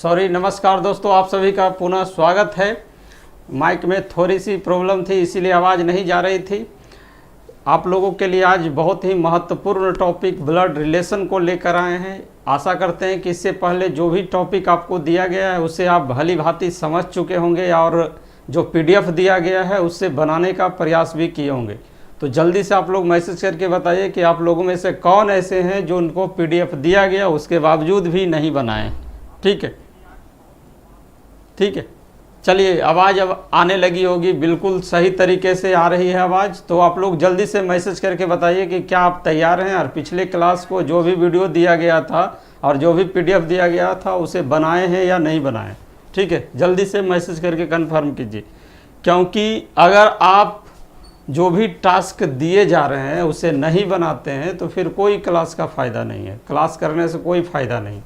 Sorry, नमस्कार दोस्तों, आप सभी का पुनः स्वागत है। माइक में थोड़ी सी प्रॉब्लम थी, इसीलिए आवाज़ नहीं जा रही थी। आप लोगों के लिए आज बहुत ही महत्वपूर्ण टॉपिक ब्लड रिलेशन को लेकर आए हैं। आशा करते हैं कि इससे पहले जो भी टॉपिक आपको दिया गया है उसे आप भली भांति समझ चुके होंगे और जो पीडीएफ दिया गया है उससे बनाने का प्रयास भी किए होंगे। तो जल्दी से आप लोग मैसेज करके बताइए कि आप लोगों में से कौन ऐसे हैं जो उनको पीडीएफ दिया गया उसके बावजूद भी नहीं बनाए। ठीक है, ठीक है। चलिए, आवाज़ अब आने लगी होगी, बिल्कुल सही तरीके से आ रही है आवाज़। तो आप लोग जल्दी से मैसेज करके बताइए कि क्या आप तैयार हैं और पिछले क्लास को जो भी वीडियो दिया गया था और जो भी पीडीएफ दिया गया था उसे बनाए हैं या नहीं बनाए। ठीक है, जल्दी से मैसेज करके कंफर्म कीजिए, क्योंकि अगर आप जो भी टास्क दिए जा रहे हैं उसे नहीं बनाते हैं तो फिर कोई क्लास का फ़ायदा नहीं है, क्लास करने से कोई फ़ायदा नहीं।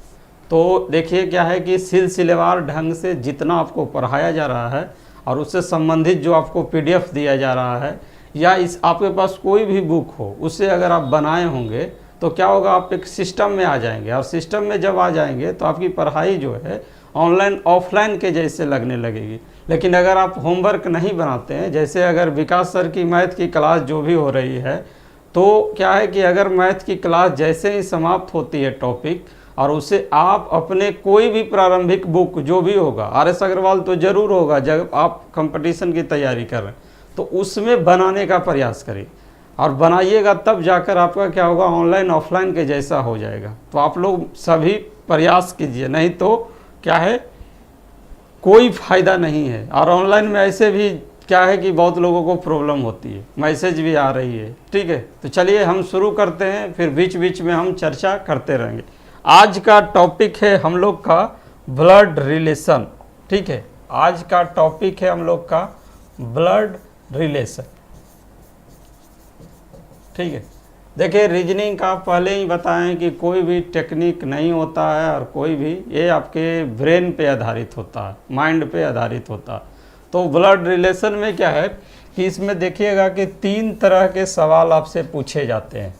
तो देखिए क्या है कि सिलसिलेवार ढंग से जितना आपको पढ़ाया जा रहा है और उससे संबंधित जो आपको पीडीएफ दिया जा रहा है या इस आपके पास कोई भी बुक हो उसे अगर आप बनाए होंगे तो क्या होगा, आप एक सिस्टम में आ जाएंगे और सिस्टम में जब आ जाएंगे तो आपकी पढ़ाई जो है ऑनलाइन ऑफलाइन के जैसे लगने लगेगी। लेकिन अगर आप होमवर्क नहीं बनाते हैं, जैसे अगर विकास सर की मैथ की क्लास जो भी हो रही है, तो क्या है कि अगर मैथ की क्लास जैसे ही समाप्त होती है टॉपिक और उसे आप अपने कोई भी प्रारंभिक बुक जो भी होगा, आर.एस. अग्रवाल तो ज़रूर होगा जब आप कंपटीशन की तैयारी कर रहे हैं, तो उसमें बनाने का प्रयास करिए और बनाइएगा, तब जाकर आपका क्या होगा, ऑनलाइन ऑफलाइन के जैसा हो जाएगा। तो आप लोग सभी प्रयास कीजिए, नहीं तो क्या है कोई फ़ायदा नहीं है। और ऑनलाइन में ऐसे भी क्या है कि बहुत लोगों को प्रॉब्लम होती है, मैसेज भी आ रही है। ठीक है, तो चलिए हम शुरू करते हैं, फिर बीच बीच में हम चर्चा करते रहेंगे। आज का टॉपिक है हम लोग का ब्लड रिलेशन। ठीक है, आज का टॉपिक है हम लोग का ब्लड रिलेशन। ठीक है, देखिए रीजनिंग का पहले ही बताएं कि कोई भी टेक्निक नहीं होता है और कोई भी, ये आपके ब्रेन पे आधारित होता है, माइंड पे आधारित होता है। तो ब्लड रिलेशन में क्या है कि इसमें देखिएगा कि 3 तरह के सवाल आपसे पूछे जाते हैं।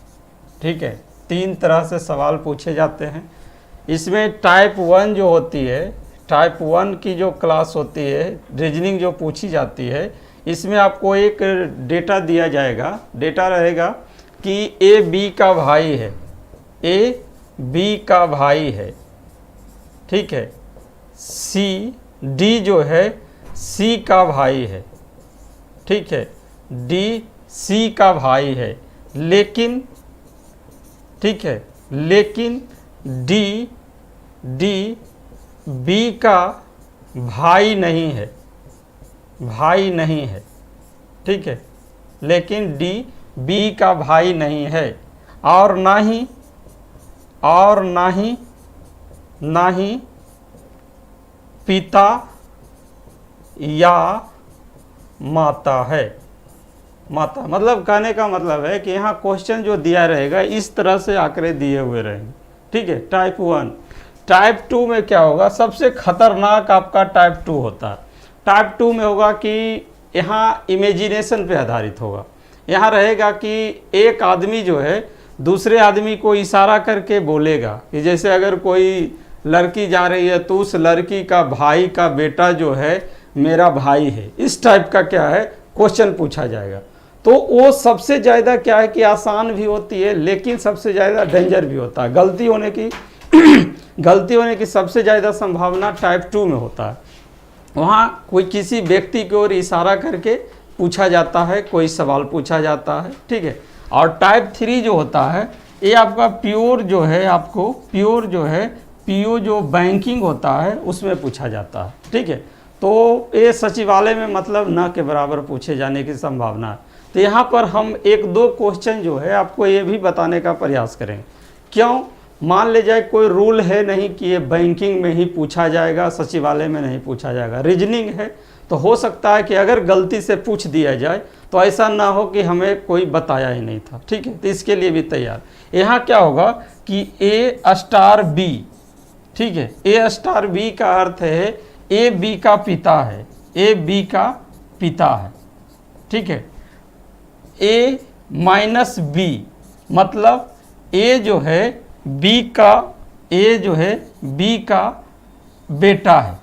ठीक है, 3 तरह से सवाल पूछे जाते हैं। इसमें टाइप 1 जो होती है, टाइप 1 की जो क्लास होती है, रीजनिंग जो पूछी जाती है, इसमें आपको एक डेटा दिया जाएगा। डेटा रहेगा कि ए बी का भाई है, ए बी का भाई है। ठीक है, सी डी जो है सी का भाई है। ठीक है, डी सी का भाई है, लेकिन ठीक है, लेकिन डी बी का भाई नहीं है, भाई नहीं है। ठीक है, लेकिन डी बी का भाई नहीं है और ना ही पिता या माता है। माता मतलब कहने का मतलब है कि यहाँ क्वेश्चन जो दिया रहेगा इस तरह से आंकड़े दिए हुए रहेंगे। ठीक है, टाइप 1। टाइप 2 में क्या होगा, सबसे खतरनाक आपका टाइप 2 होता है। टाइप 2 में होगा कि यहाँ इमेजिनेशन पे आधारित होगा। यहाँ रहेगा कि एक आदमी जो है दूसरे आदमी को इशारा करके बोलेगा कि जैसे अगर कोई लड़की जा रही है तो उस लड़की का भाई का बेटा जो है मेरा भाई है, इस टाइप का क्या है क्वेश्चन पूछा जाएगा। तो वो सबसे ज़्यादा क्या है कि आसान भी होती है, लेकिन सबसे ज़्यादा डेंजर भी होता है। गलती होने की सबसे ज़्यादा संभावना टाइप 2 में होता है। वहाँ कोई किसी व्यक्ति की ओर इशारा करके पूछा जाता है, कोई सवाल पूछा जाता है। ठीक है, और टाइप 3 जो होता है ये आपका प्योर जो है, आपको प्योर जो है पीओ जो बैंकिंग होता है उसमें पूछा जाता है। ठीक है, तो ये सचिवालय में मतलब न के बराबर पूछे जाने की संभावना है। तो यहाँ पर हम 1-2 क्वेश्चन जो है आपको ये भी बताने का प्रयास करेंगे। क्यों, मान ले जाए कोई रूल है नहीं कि ये बैंकिंग में ही पूछा जाएगा, सचिवालय में नहीं पूछा जाएगा, रीजनिंग है, तो हो सकता है कि अगर गलती से पूछ दिया जाए तो ऐसा ना हो कि हमें कोई बताया ही नहीं था। ठीक है, तो इसके लिए भी तैयार। यहाँ क्या होगा कि ए स्टार बी। ठीक है, ए स्टार बी का अर्थ है ए बी का पिता है, ए बी का पिता है। ठीक है, ए माइनस बी मतलब ए जो है बी का, ए जो है बी का बेटा है,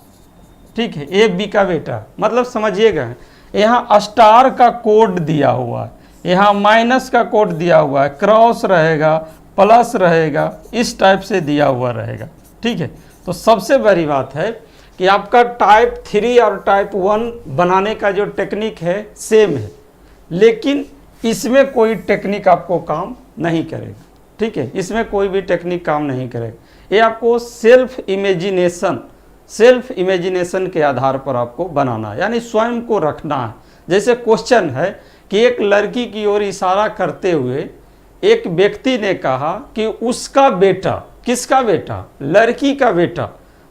ठीक है, ए बी का बेटा, मतलब समझिएगा यहाँ स्टार का कोड दिया हुआ है, यहाँ माइनस का कोड दिया हुआ है, क्रॉस रहेगा, प्लस रहेगा, इस टाइप से दिया हुआ रहेगा, ठीक है। तो सबसे बड़ी बात है कि आपका टाइप 3 और टाइप 1 बनाने का जो टेक्निक है सेम है, लेकिन इसमें कोई टेक्निक आपको काम नहीं करेगा, ठीक है, इसमें कोई भी टेक्निक काम नहीं करेगा। ये आपको सेल्फ इमेजिनेशन के आधार पर आपको बनाना है, यानी स्वयं को रखना है। जैसे क्वेश्चन है कि एक लड़की की ओर इशारा करते हुए एक व्यक्ति ने कहा कि उसका बेटा, किसका बेटा, लड़की का बेटा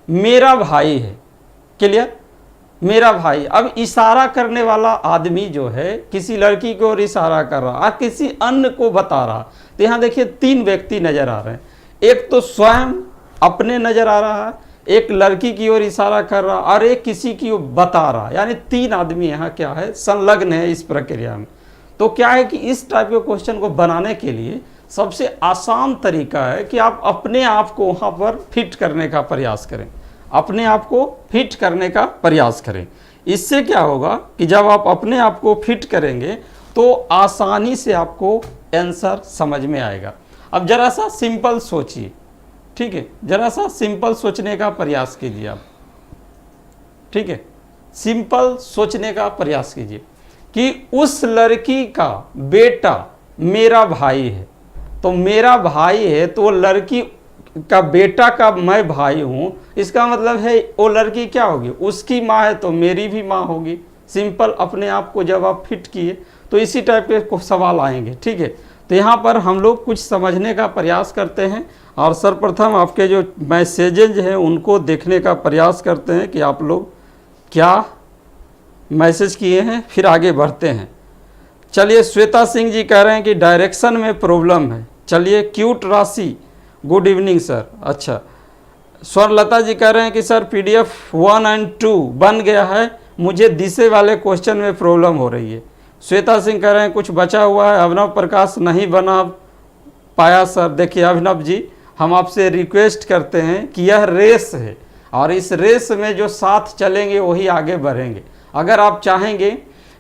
मेरा भाई है, क्लियर, मेरा भाई। अब इशारा करने वाला आदमी जो है किसी लड़की की ओर इशारा कर रहा और किसी अन्य को बता रहा, तो यहाँ देखिए 3 व्यक्ति नजर आ रहे हैं, एक तो स्वयं अपने नजर आ रहा है, एक लड़की की ओर इशारा कर रहा और एक किसी की ओर बता रहा, यानी 3 आदमी यहाँ क्या है, संलग्न है इस प्रक्रिया में। तो क्या है कि इस टाइप के क्वेश्चन को बनाने के लिए सबसे आसान तरीका है कि आप अपने आप को वहाँ पर फिट करने का प्रयास करें, अपने आप को फिट करने का प्रयास करें। इससे क्या होगा कि जब आप अपने आप को फिट करेंगे तो आसानी से आपको आंसर समझ में आएगा। अब जरा सा सिंपल सोचिए, ठीक है, जरा सा सिंपल सोचने का प्रयास कीजिए आप, ठीक है, सिंपल सोचने का प्रयास कीजिए कि उस लड़की का बेटा मेरा भाई है, तो मेरा भाई है तो लड़की का बेटा का मैं भाई हूँ, इसका मतलब है वो लड़की क्या होगी, उसकी माँ है तो मेरी भी माँ होगी। सिंपल अपने आप को जब आप फिट किए तो इसी टाइप के सवाल आएंगे, ठीक है। तो यहाँ पर हम लोग कुछ समझने का प्रयास करते हैं और सर्वप्रथम आपके जो मैसेजेज हैं उनको देखने का प्रयास करते हैं कि आप लोग क्या मैसेज किए हैं, फिर आगे बढ़ते हैं। चलिए, श्वेता सिंह जी कह रहे हैं कि डायरेक्शन में प्रॉब्लम है। चलिए, क्यूट राशि गुड इवनिंग सर। अच्छा, स्वर्णलता जी कह रहे हैं कि सर PDF 1 और 2 बन गया है, मुझे दिशे वाले क्वेश्चन में प्रॉब्लम हो रही है। श्वेता सिंह कह रहे हैं कुछ बचा हुआ है, अभिनव प्रकाश नहीं बना पाया सर। देखिए अभिनव जी, हम आपसे रिक्वेस्ट करते हैं कि यह रेस है और इस रेस में जो साथ चलेंगे वही आगे बढ़ेंगे। अगर आप चाहेंगे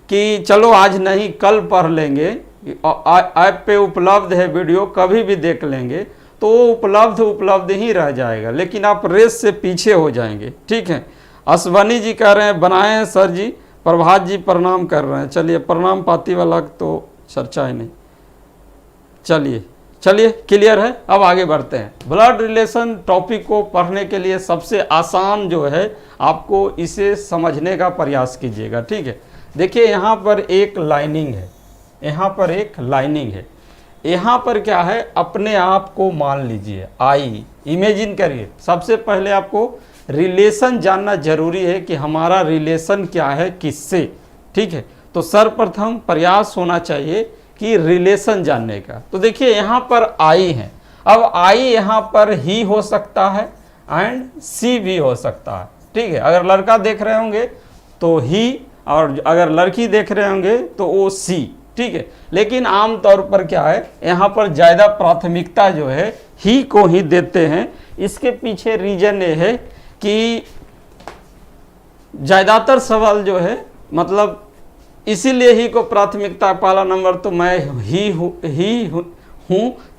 कि चलो आज नहीं कल पढ़ लेंगे, ऐप पे उपलब्ध है वीडियो, कभी भी देख लेंगे, तो उपलब्ध ही रह जाएगा, लेकिन आप रेस से पीछे हो जाएंगे, ठीक है। अश्वनी जी कह रहे हैं बनाए हैं सर जी। प्रभात जी प्रणाम कर रहे हैं। चलिए, प्रणाम पाती वाला तो चर्चा ही नहीं। चलिए क्लियर है। अब आगे बढ़ते हैं। ब्लड रिलेशन टॉपिक को पढ़ने के लिए सबसे आसान जो है, आपको इसे समझने का प्रयास कीजिएगा, ठीक है। देखिए यहाँ पर एक लाइनिंग है, यहाँ पर एक लाइनिंग है, यहाँ पर क्या है, अपने आप को मान लीजिए, आई इमेजिन करिए। सबसे पहले आपको रिलेशन जानना जरूरी है कि हमारा रिलेशन क्या है किससे, ठीक है। तो सर्वप्रथम प्रयास होना चाहिए कि रिलेशन जानने का। तो देखिए यहाँ पर आई है, अब आई यहाँ पर ही हो सकता है एंड सी भी हो सकता है, ठीक है। अगर लड़का देख रहे होंगे तो ही, और अगर लड़की देख रहे होंगे तो वो सी, ठीक है। लेकिन आमतौर पर क्या है, यहाँ पर ज़्यादा प्राथमिकता जो है ही को ही देते हैं। इसके पीछे रीजन ये है कि ज़्यादातर सवाल जो है, मतलब इसीलिए ही को प्राथमिकता, पहला नंबर तो मैं ही हूँ,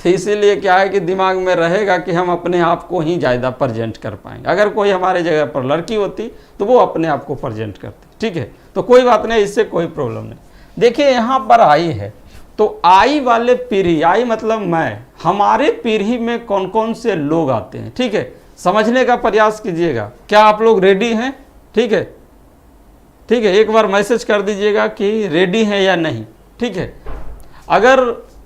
तो इसीलिए क्या है कि दिमाग में रहेगा कि हम अपने आप को ही ज़्यादा प्रेजेंट कर पाएंगे। अगर कोई हमारे जगह पर लड़की होती तो वो अपने आप को प्रेजेंट करती, ठीक है। तो कोई बात नहीं, इससे कोई प्रॉब्लम नहीं। देखिए यहाँ पर आई है, तो आई वाले पीढ़ी, आई मतलब मैं, हमारे पीढ़ी में कौन कौन से लोग आते हैं, ठीक है, समझने का प्रयास कीजिएगा। क्या आप लोग रेडी हैं, ठीक है, ठीक है, एक बार मैसेज कर दीजिएगा कि रेडी हैं या नहीं, ठीक है। अगर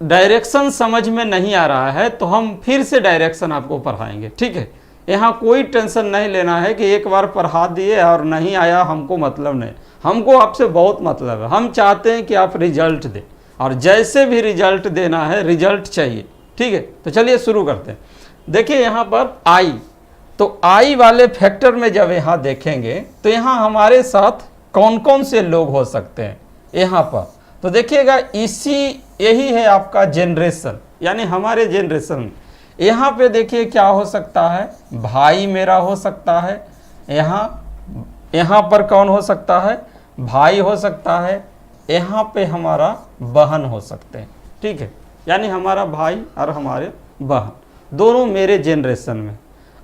डायरेक्शन समझ में नहीं आ रहा है तो हम फिर से डायरेक्शन आपको पढ़ाएंगे, ठीक है। यहाँ कोई टेंशन नहीं लेना है कि एक बार पढ़ा दिए और नहीं आया, हमको मतलब नहीं, हमको आपसे बहुत मतलब है। हम चाहते हैं कि आप रिजल्ट दें, और जैसे भी रिजल्ट देना है, रिजल्ट चाहिए, ठीक है। तो चलिए शुरू करते हैं। देखिए यहाँ पर आई, तो आई वाले फैक्टर में जब यहाँ देखेंगे तो यहाँ हमारे साथ कौन कौन से लोग हो सकते हैं यहाँ पर, तो देखिएगा यही है आपका जनरेशन, यानी हमारे जनरेशन। यहाँ पे देखिए क्या हो सकता है, भाई मेरा हो सकता है, यहाँ पर कौन हो सकता है, भाई हो सकता है, यहाँ पे हमारा बहन हो सकते हैं, ठीक है। यानी हमारा भाई और हमारे बहन दोनों मेरे जनरेशन में।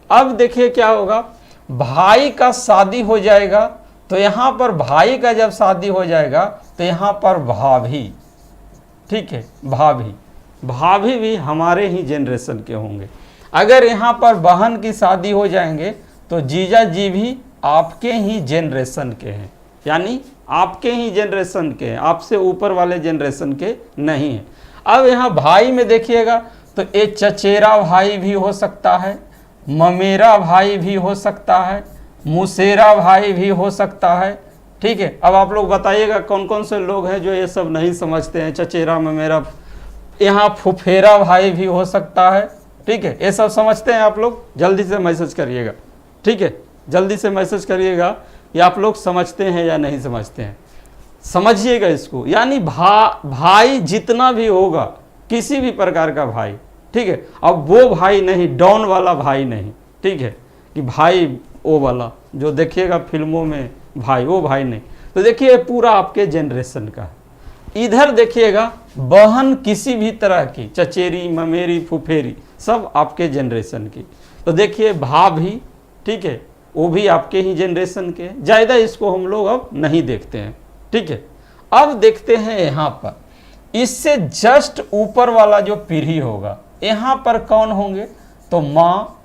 अब देखिए क्या होगा, भाई का शादी हो जाएगा तो यहाँ पर भाई का जब शादी हो जाएगा तो यहाँ पर भाभी, ठीक है, भाभी भी हमारे ही जनरेशन के होंगे। अगर यहाँ पर बहन की शादी हो जाएंगे तो जीजा जी भी आपके ही जनरेशन के हैं, यानी आपके ही जनरेशन के हैं, आपसे ऊपर वाले जनरेशन के नहीं हैं। अब यहाँ भाई में देखिएगा तो एक चचेरा भाई भी हो सकता है, ममेरा भाई भी हो सकता है, मुसेरा भाई भी हो सकता है, ठीक है। अब आप लोग बताइएगा कौन कौन से लोग हैं जो ये सब नहीं समझते हैं, चचेरा ममेरा। यहाँ फुफेरा भाई भी हो सकता है, ठीक है। ये सब समझते हैं आप लोग? जल्दी से मैसेज करिएगा, ठीक है, जल्दी से मैसेज करिएगा ये आप लोग समझते हैं या नहीं समझते हैं, समझिएगा इसको। यानी भाई जितना भी होगा, किसी भी प्रकार का भाई, ठीक है। अब वो भाई नहीं, डॉन वाला भाई नहीं, ठीक है, कि भाई वो वाला जो देखिएगा फिल्मों में भाई, वो भाई नहीं। तो देखिए पूरा आपके जनरेशन का है। इधर देखिएगा बहन किसी भी तरह की, चचेरी ममेरी फुफेरी, सब आपके जनरेशन की। तो देखिए भाभी, ठीक है, वो भी आपके ही जनरेशन के। ज़्यादा इसको हम लोग अब नहीं देखते हैं, ठीक है। अब देखते हैं यहाँ पर, इससे जस्ट ऊपर वाला जो पीढ़ी होगा, यहाँ पर कौन होंगे, तो माँ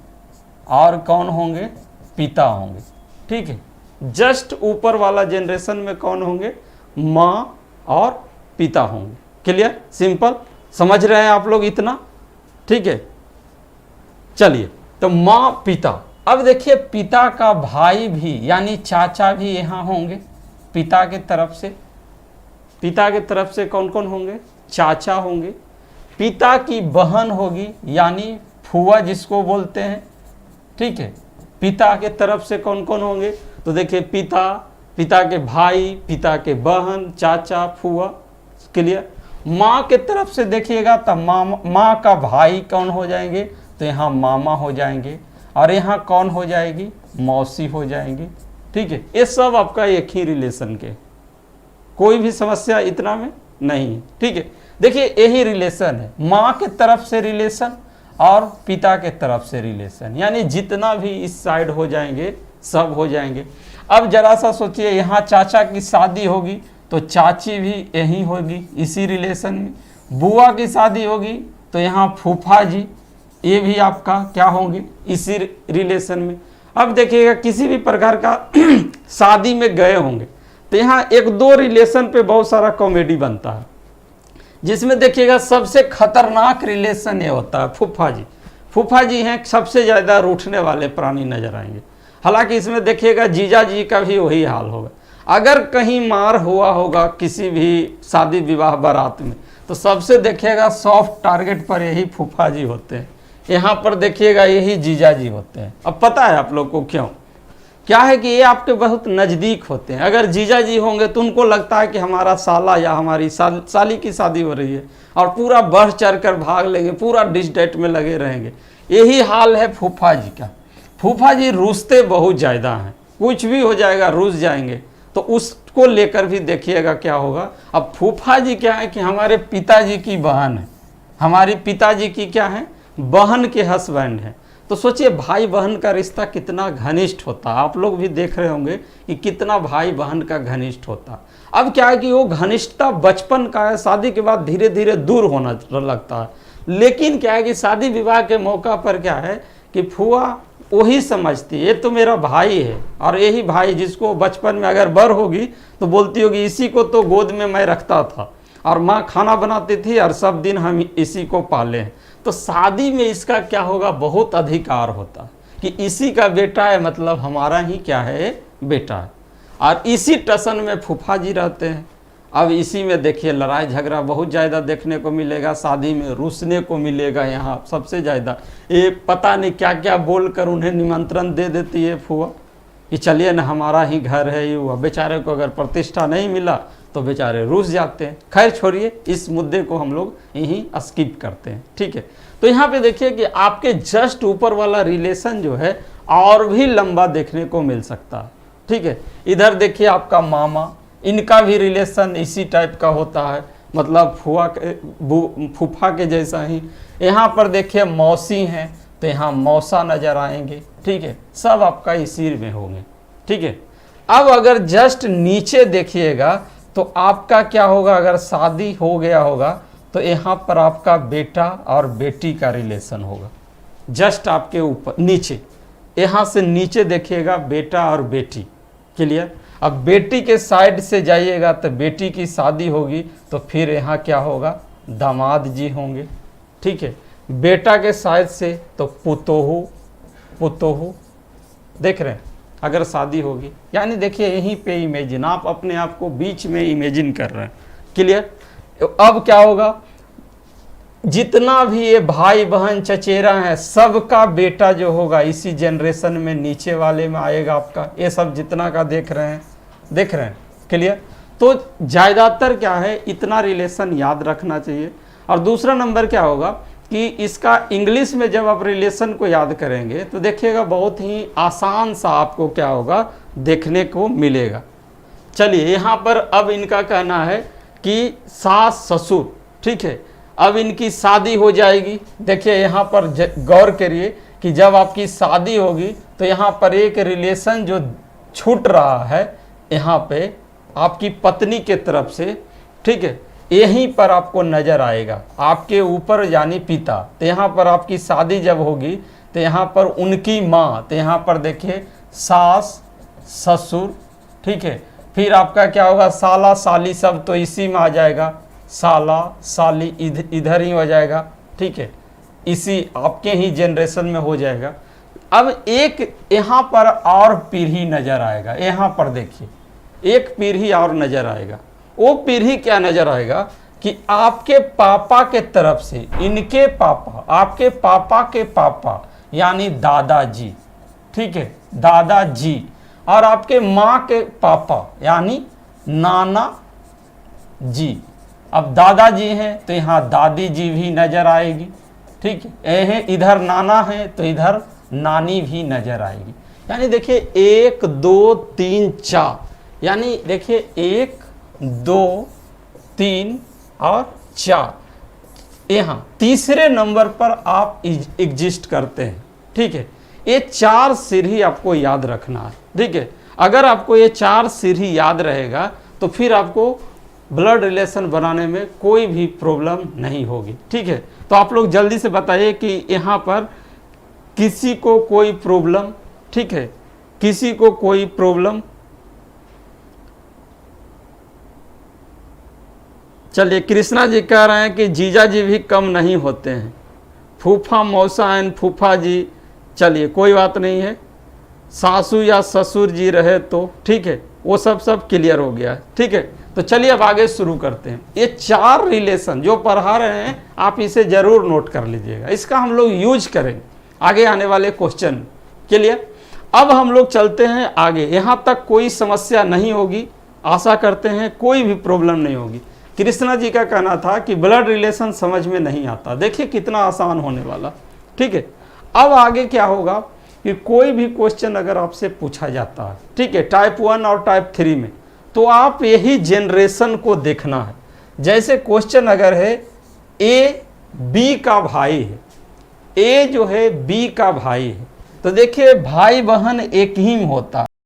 और कौन होंगे, पिता होंगे, ठीक है। जस्ट ऊपर वाला जनरेशन में कौन होंगे, माँ और पिता होंगे। क्लियर, सिंपल, समझ रहे हैं आप लोग इतना, ठीक है। चलिए, तो माँ पिता। अब देखिए पिता का भाई भी, यानी चाचा भी यहाँ होंगे पिता के तरफ से। पिता के तरफ से कौन कौन होंगे, चाचा होंगे। पिता की बहन होगी, यानी फुआ जिसको बोलते हैं, ठीक है। पिता के तरफ से कौन कौन होंगे, तो देखिए पिता के भाई, पिता के बहन, चाचा, फुआ। क्लियर। माँ के तरफ से देखिएगा तो माँ का भाई कौन हो जाएंगे, तो यहाँ मामा हो जाएंगे, और यहाँ कौन हो जाएगी, मौसी हो जाएंगी, ठीक है। ये सब आपका एक ही रिलेशन के, कोई भी समस्या इतना में नहीं है, ठीक है। देखिए यही रिलेशन है, माँ के तरफ से रिलेशन और पिता के तरफ से रिलेशन, यानी जितना भी इस साइड हो जाएंगे सब हो जाएंगे। अब जरा सा सोचिए, यहाँ चाचा की शादी होगी तो चाची भी यही होगी, इसी रिलेशन में। बुआ की शादी होगी तो यहाँ फूफा जी, ये भी आपका क्या होंगे, इसी रिलेशन में। अब देखिएगा किसी भी प्रकार का शादी में गए होंगे तो यहाँ एक दो रिलेशन पे बहुत सारा कॉमेडी बनता है, जिसमें देखिएगा सबसे खतरनाक रिलेशन ये होता है फूफा जी। फूफा जी हैं सबसे ज़्यादा रूठने वाले प्राणी नजर आएंगे। हालांकि इसमें देखिएगा जीजा जी का भी वही हाल होगा। अगर कहीं मार हुआ होगा किसी भी शादी विवाह बारात में, तो सबसे देखिएगा सॉफ्ट टारगेट पर यही फूफा जी होते हैं, यहाँ पर देखिएगा यही जीजा जी होते हैं। अब पता है आप लोग को क्यों, क्या है कि ये आपके बहुत नज़दीक होते हैं। अगर जीजा जी होंगे तो उनको लगता है कि हमारा साला या हमारी साली की शादी हो रही है, और पूरा बढ़ चढ़ कर भाग लेंगे, पूरा डिश डेट में लगे रहेंगे। यही हाल है फूफा जी का। फूफा जी रूसते बहुत ज़्यादा हैं, कुछ भी हो जाएगा रूस जाएंगे, तो उसको लेकर भी देखिएगा क्या होगा। अब फूफा जी क्या है कि हमारे पिताजी की बहन है, हमारी पिताजी की क्या है, बहन के हस्बैंड है। तो सोचिए भाई बहन का रिश्ता कितना घनिष्ठ होता है। आप लोग भी देख रहे होंगे कि कितना भाई बहन का घनिष्ठ होता। अब क्या है कि वो घनिष्ठता बचपन का है, शादी के बाद धीरे धीरे दूर होना लगता है। लेकिन क्या है कि शादी विवाह के मौका पर क्या है कि फुआ वही समझती है ये तो मेरा भाई है, और यही भाई जिसको बचपन में अगर बर होगी तो बोलती होगी इसी को तो गोद में मैं रखता था, और माँ खाना बनाती थी और सब दिन हम इसी को पाले हैं। तो शादी में इसका क्या होगा, बहुत अधिकार होता कि इसी का बेटा है, मतलब हमारा ही क्या है, बेटा है। और इसी टसन में फूफा जी रहते हैं। अब इसी में देखिए लड़ाई झगड़ा बहुत ज़्यादा देखने को मिलेगा, शादी में रूसने को मिलेगा। यहाँ सबसे ज़्यादा ये पता नहीं क्या क्या बोल कर उन्हें निमंत्रण दे देती है फूफा कि चलिए ना हमारा ही घर है। ये हुआ बेचारे को अगर प्रतिष्ठा नहीं मिला तो बेचारे रूस जाते हैं। खैर छोड़िए, इस मुद्दे को हम लोग यहीं स्किप करते हैं, ठीक है। तो यहाँ पे देखिए कि आपके जस्ट ऊपर वाला रिलेशन जो है और भी लंबा देखने को मिल सकता है। ठीक है, इधर देखिए आपका मामा, इनका भी रिलेशन इसी टाइप का होता है, मतलब फूफा के जैसा ही। यहाँ पर देखिए मौसी हैं तो यहाँ मौसा नज़र आएंगे। ठीक है, सब आपका इसी में होंगे। ठीक है, अब अगर जस्ट नीचे देखिएगा तो आपका क्या होगा, अगर शादी हो गया होगा तो यहाँ पर आपका बेटा और बेटी का रिलेशन होगा। जस्ट आपके ऊपर नीचे, यहाँ से नीचे देखिएगा बेटा और बेटी, क्लियर। अब बेटी के साइड से जाइएगा तो बेटी की शादी होगी तो फिर यहाँ क्या होगा, दामाद जी होंगे। ठीक है, बेटा के साइड से तो पुतोहू, पुतोहू देख रहे हैं अगर शादी होगी। यानी देखिए यहीं पे इमेजिन, आप अपने आप को बीच में इमेजिन कर रहे हैं, क्लियर। अब क्या होगा, जितना भी ये भाई बहन चचेरा है सबका बेटा जो होगा इसी जनरेशन में नीचे वाले में आएगा आपका। ये सब जितना का देख रहे हैं, क्लियर। तो ज़्यादातर क्या है, इतना रिलेशन याद रखना चाहिए। और दूसरा नंबर क्या होगा कि इसका इंग्लिश में जब आप रिलेशन को याद करेंगे तो देखिएगा बहुत ही आसान सा आपको क्या होगा देखने को मिलेगा। चलिए यहाँ पर अब इनका कहना है कि सास ससुर, ठीक है, अब इनकी शादी हो जाएगी। देखिए यहाँ पर गौर करिए कि जब आपकी शादी होगी तो यहाँ पर एक रिलेशन जो छूट रहा है यहाँ पे आपकी पत्नी के तरफ से, ठीक है, यहीं पर आपको नज़र आएगा आपके ऊपर यानी पिता। तो यहाँ पर आपकी शादी जब होगी तो यहाँ पर उनकी माँ, तो यहाँ पर देखिए सास ससुर, ठीक है, फिर आपका क्या होगा साला साली, सब तो इसी में आ जाएगा, साला साली इधर ही हो जाएगा। ठीक है, इसी आपके ही जनरेशन में हो जाएगा। अब एक यहाँ पर और पीढ़ी नज़र आएगा, यहाँ पर देखिए एक पीढ़ी और नज़र आएगा। वो पीढ़ी क्या नज़र आएगा कि आपके पापा के तरफ से इनके पापा, आपके पापा के पापा यानी दादाजी, ठीक है, दादाजी, और आपके माँ के पापा यानी नाना जी। अब दादाजी हैं तो यहाँ दादी जी भी नज़र आएगी। ठीक है, इधर नाना है तो इधर नानी भी नज़र आएगी। यानी देखिए 1 2 3 4, यानी देखिए 1 2 3 और 4, यहाँ तीसरे नंबर पर आप एग्जिस्ट करते हैं। ठीक है, ये 4 सीढ़ी आपको याद रखना है। ठीक है, अगर आपको ये 4 सीढ़ी याद रहेगा तो फिर आपको ब्लड रिलेशन बनाने में कोई भी प्रॉब्लम नहीं होगी। ठीक है, तो आप लोग जल्दी से बताइए कि यहाँ पर किसी को कोई प्रॉब्लम, ठीक है, किसी को कोई प्रॉब्लम। चलिए, कृष्णा जी कह रहे हैं कि जीजा जी भी कम नहीं होते हैं, फूफा मौसा एंड फूफा जी। चलिए कोई बात नहीं है, सासू या ससुर जी रहे तो ठीक है, वो सब क्लियर हो गया है। ठीक है, तो चलिए अब आगे शुरू करते हैं। ये 4 रिलेशन जो पढ़ा रहे हैं आप इसे जरूर नोट कर लीजिएगा, इसका हम लोग यूज करेंगे आगे आने वाले क्वेश्चन के लिए। अब हम लोग चलते हैं आगे, यहाँ तक कोई समस्या नहीं होगी, आशा करते हैं कोई भी प्रॉब्लम नहीं होगी। कृष्णा जी का कहना था कि ब्लड रिलेशन समझ में नहीं आता, देखिए कितना आसान होने वाला। ठीक है, अब आगे क्या होगा कि कोई भी क्वेश्चन अगर आपसे पूछा जाता है, ठीक है, टाइप 1 और टाइप 3 में, तो आप यही जनरेशन को देखना है। जैसे क्वेश्चन अगर है ए बी का भाई है, ए जो है बी का भाई है, तो देखिए भाई बहन एक ही में होता